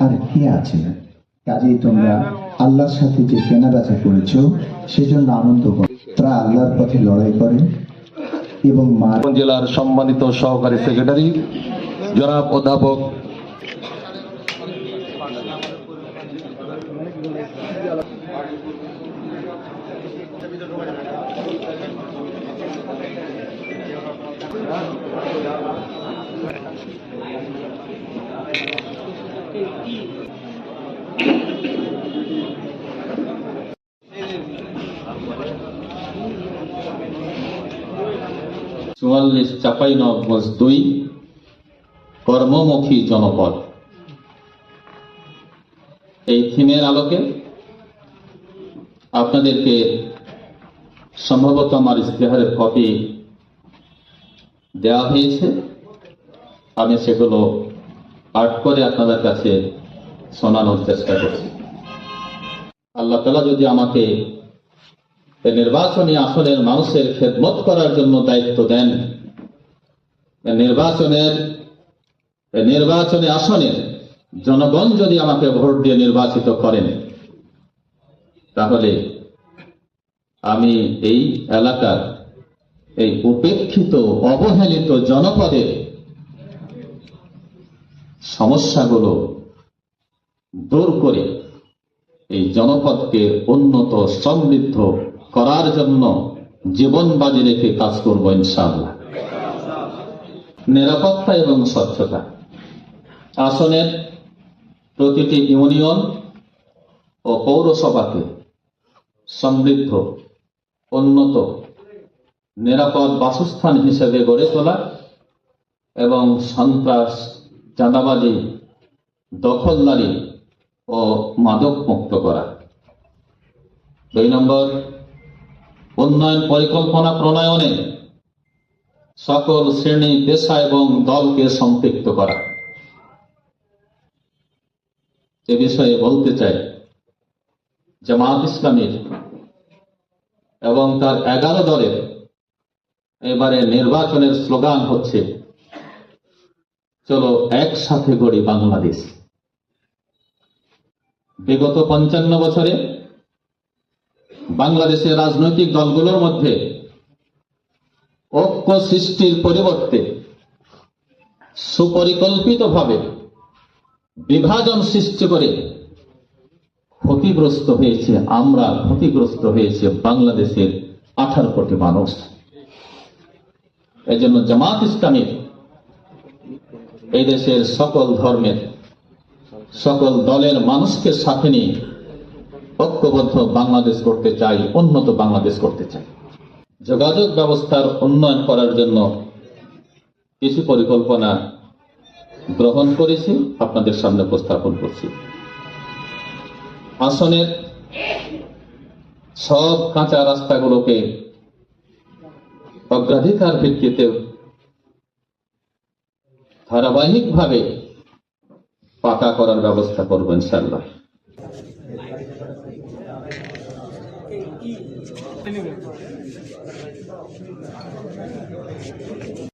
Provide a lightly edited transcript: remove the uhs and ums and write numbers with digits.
আর কে আছে না। কাজেই তোমরা আল্লাহর সাথে যে কেনা বেচা করেছ সেজন্য আনন্দ করো। তারা আল্লাহর পথে লড়াই করে এবং জেলার সম্মানিত সহকারী সেক্রেটারি জনাব অধ্যাপক চুয়াল্লিশ চাঁপাইনবাবগঞ্জ 2 কর্মমুখী জনপদ। এই থিমের আলোকে আপনাদেরকে সম্ভবত আমার ইশতেহারের কপি দেওয়া হয়েছে, আমি সেগুলো পাঠ করে আপনাদের কাছে শোনানোর চেষ্টা করছি। আল্লাহ তাআলা যদি আমাকে নির্বাচনী আসনের মানুষের খেদমত করার জন্য দায়িত্ব দেন, নির্বাচনী আসনের জনগণ যদি আমাকে ভোট দিয়ে নির্বাচিত করেন, তাহলে আমি এই এলাকার এই উপেক্ষিত অবহেলিত জনপদের সমস্যাগুলো দূর করে এই জনপদকে উন্নত সমৃদ্ধ করার জন্য জীবন বাজি রেখে কাজ করব ইনশাআল্লাহ। নিরাপত্তা এবং স্বচ্ছতা। আসনের প্রতিটি ইউনিয়ন ও পৌরসভাকে সমৃদ্ধ, উন্নত, নিরাপদ বাসস্থান হিসেবে গড়ে তোলা এবং সন্ত্রাস, চাঁদাবাজি, দখলদারি ও মাদক মুক্ত করা। 2 নম্বর, উন্নয়ন পরিকল্পনা প্রণয়নে সকল শ্রেণী, পেশা এবং দলকে সম্পৃক্ত করা। এ বিষয়ে বলতে চাই, জামায়াত ইসলামীর এবং তার 11 দলের এবারে নির্বাচনের স্লোগান হচ্ছে, চলো একসাথে গড়ি বাংলাদেশ। বিগত 55 বছরে বাংলাদেশের রাজনৈতিক দলগুলোর মধ্যে ঐক্য সৃষ্টির পরিবর্তে সুপরিকল্পিতভাবে বিভাজন সৃষ্টি করে ক্ষতিগ্রস্ত হয়েছে ক্ষতিগ্রস্ত হয়েছে বাংলাদেশের 18 কোটি মানুষ। এই জন্য জামায়াত ইসলামীর এই দেশের সকল ধর্মের, সকল দলের মানুষকে সাথে নিয়ে ঐক্যবদ্ধ বাংলাদেশ করতে চাই, উন্নত বাংলাদেশ করতে চাই। যোগাযোগ ব্যবস্থার উন্নয়ন করার জন্য কিছু পরিকল্পনা গ্রহণ করেছি, আপনাদের সামনে উপস্থাপন করছি। আসনের সব কাঁচা রাস্তাগুলোকে অগ্রাধিকার ভিত্তিতে ধারাবাহিকভাবে পাকা করার ব্যবস্থা করব ইনশাআল্লাহ।